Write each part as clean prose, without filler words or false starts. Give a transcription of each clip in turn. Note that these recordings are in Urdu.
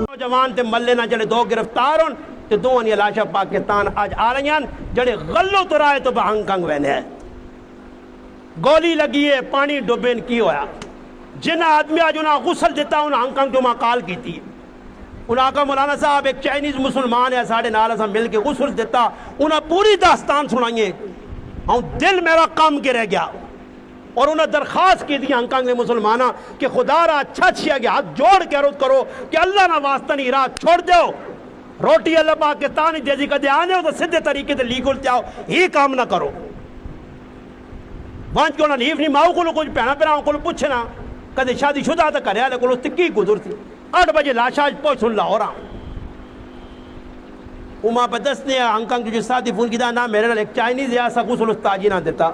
نوجوان تے ملے نہ جڑے دو گرفتار ہون تے دوواں دی لاشاں پاکستان اج آ رہی ہیں جڑے غلو تو رائے تو ہانگ کانگ وینے ہے گولی لگی ہے پانی ڈوبین کی ہویا جن آدمی آج انہاں غسل دیتا انہاں ہانگ کانگ جو ماں کال کی تھی انہاں کا مولانا صاحب ایک چائنیز مسلمان ہے ساڑھے نال اساں مل کے غسل دیتا انہاں پوری داستان سنائیے ہوں دل میرا کام کے رہ گیا اور انہیں درخواست کی دی ہانگ کانگ نے مسلمانہ کہ خدا را اچھا چھیا گیا ہاتھ جوڑ کے عرض کرو کہ اللہ نہ واسطہ نہیں راہ چھوڑ دیو روٹی اللہ پاکستانی جیسی کدے آنے ہو تو سدھے طریقے سے لیگل چاہو ہی کام نہ کرو وانچ کو نہ لیف نہیں ماؤ کو کچھ پہنا پہنا کو پوچھنا کدے شادی شدہ تھا کرے آلے کو تکی گزر تھی 8 بجے لاشاج پہنچ سن لاہورا اما بدس نے ہانگ کانگ جو ساتھی فون کی دا نا میرے ایک چائنیز یا سا غسل استاجی نہ دیتا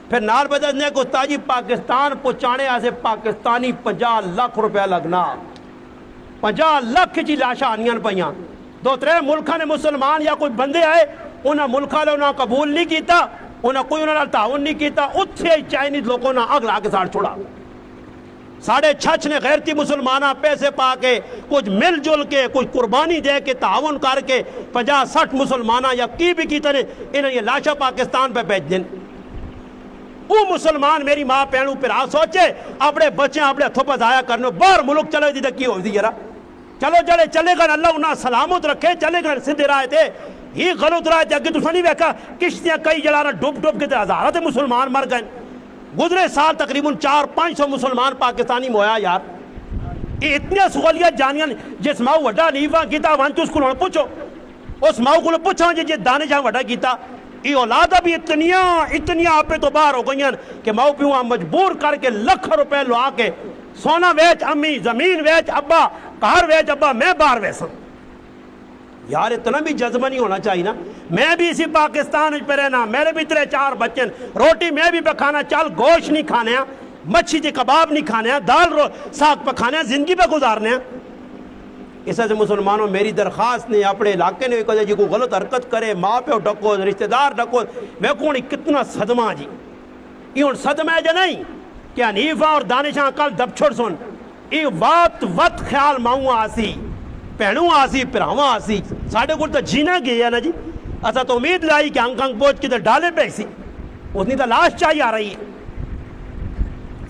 پھر نال بدس نے کو استاجی پاکستان پہنچانے آسے پاکستانی 50 لاکھ روپیہ لگنا 50 لاکھ جی لاشا آنیاں پہیاں 2-3 ملکہ نے مسلمان یا کوئی بندے آئے انہاں ملکہ لے انہاں قبول نہیں کیتا انہاں کوئی انہاں تعاون نہیں کیتا اتھے چائنیز لوگوں نے اگلا کے ساتھ چھوڑا ساڑھے چھچ نے غیرتی مسلمانہ پیسے پا کے کچھ مل جل کے کچھ قربانی دے کے تعاون کر کے 50-60 مسلمانہ یا کی بھی کی طرح انہیں یہ لاشا پاکستان پہ بیچ دیں وہ مسلمان میری ماں پہنوں پر آ سوچے اپنے بچے اپنے ہتھوں پر ضائع کرنے باہر ملک چلے دی کی ہوئی ذرا چلو جڑے چلے گا اللہ انہاں سلامت رکھے چلے گا سدھے رائے تھے ہی غلط رائے تھے اگے تو نہیں ویکھا کشتیاں کئی جڑا ڈوب ڈوب کے ہزارہ تھے مسلمان مر گئے گزرے سال تقریباً 400-500 مسلمان پاکستانی مویا یار یہ اتنی سہولیت جانیاں جس ماؤ وڈا لیواں کیتا وانچو اس کو پوچھو اس ماؤ کو پوچھو جی دانے جہاں وڈا کیتا یہ اولادہ بھی اتنی آپ تو باہر ہو گئی ہیں کہ ماؤ پیوں مجبور کر کے لکھ روپے لوا کے سونا ویچ امی زمین ویچ ابا کار ویچ ابا میں باہر ویسا یار اتنا بھی جذبہ نہیں ہونا چاہیے نا میں بھی اسی پاکستان پہ رہنا میرے بھی 3-4 بچے روٹی میں بھی پکانا چل گوشت نہیں کھانے ہیں مچھی کے کباب نہیں کھانے ہیں دال ساگ پکانے ہیں زندگی پہ گزارنے ہیں اس سے مسلمانوں میری درخواست نے اپنے علاقے نے کوئی جی کو غلط حرکت کرے ماں پیو ڈکو رشتہ دار ڈکو میں کون کتنا صدمہ جی یہ ہوں صدمہ ہے جا نہیں کہ حنیفہ اور دانشاں کل دب چھوڑ سن یہ وقت خیال ماؤں آسی پہنوں آسی پراواں آسی ساڑھے کو تو جینا گیا نا جی ایسا تو امید لائی کہ ہانگ کانگ پہنچ کے تو ڈالے پیسی اتنی تو لاش چاہیے آ رہی ہے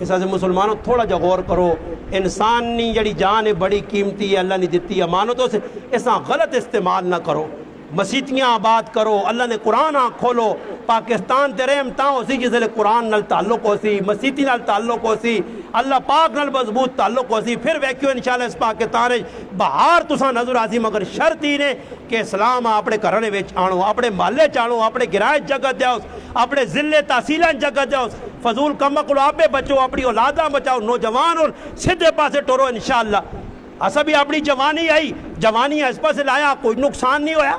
اس سے مسلمانوں تھوڑا جا غور کرو انسانی جڑی جان ہے بڑی قیمتی ہے اللہ نے دیتی امانتوں سے ایسا غلط استعمال نہ کرو مسیتیاں آباد کرو اللہ نے قرآن کھولو پاکستان تے رحم تاں ہو سی جس لئے قرآن نال تعلق ہو سی مسیتی نال تعلق ہو سی اللہ پاک نال مضبوط تعلق ہو سی پھر ویکیو انشاءاللہ اس پاکستان بہار تساں نظر آسی مگر شرط ہی نے کہ اسلام اپنے گھرانے وچ آنو اپنے محلے چانو اپنے گرائش جگہ دیاؤ اپنے ضلع تحصیلاں جگہ دیاؤ فضول کمک کو آپ بچو اپنی اولاداں بچاؤ نوجوان اور سیدھے پاسے ٹورو انشاءاللہ اسا بھی اپنی جوانی آئی جوانی اس پاسے لایا کوئی نقصان نہیں ہویا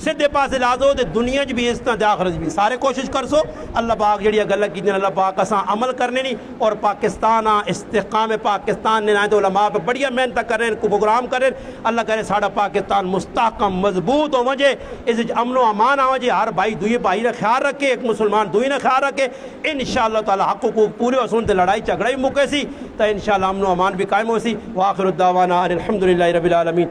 سیدھے پاسے لازو دے دنیا بھی اس طرح آخرت بھی سارے کوشش کر سو اللہ پاک جڑی گل کی اللہ پاک اساں عمل کرنے نہیں اور پاکستان استحکام پاکستان نے تو علماء پہ بڑی محنت کر رہے ہیں پروگرام کر رہے ہیں اللہ کرے ساڑا پاکستان مستحکم مضبوط ہو وجے اس امن و امان آ وجے ہر بھائی دوئی بھائی نے خیال رکھے ایک مسلمان دوئی نے خیال رکھے انشاءاللہ تعالی حق حقوق پورے ہو سن تے لڑائی جھگڑا بھی مکے سی تو انشاءاللہ امن و امان بھی قائم ہو سی واخر الدعوانا الحمدللہ رب العالمین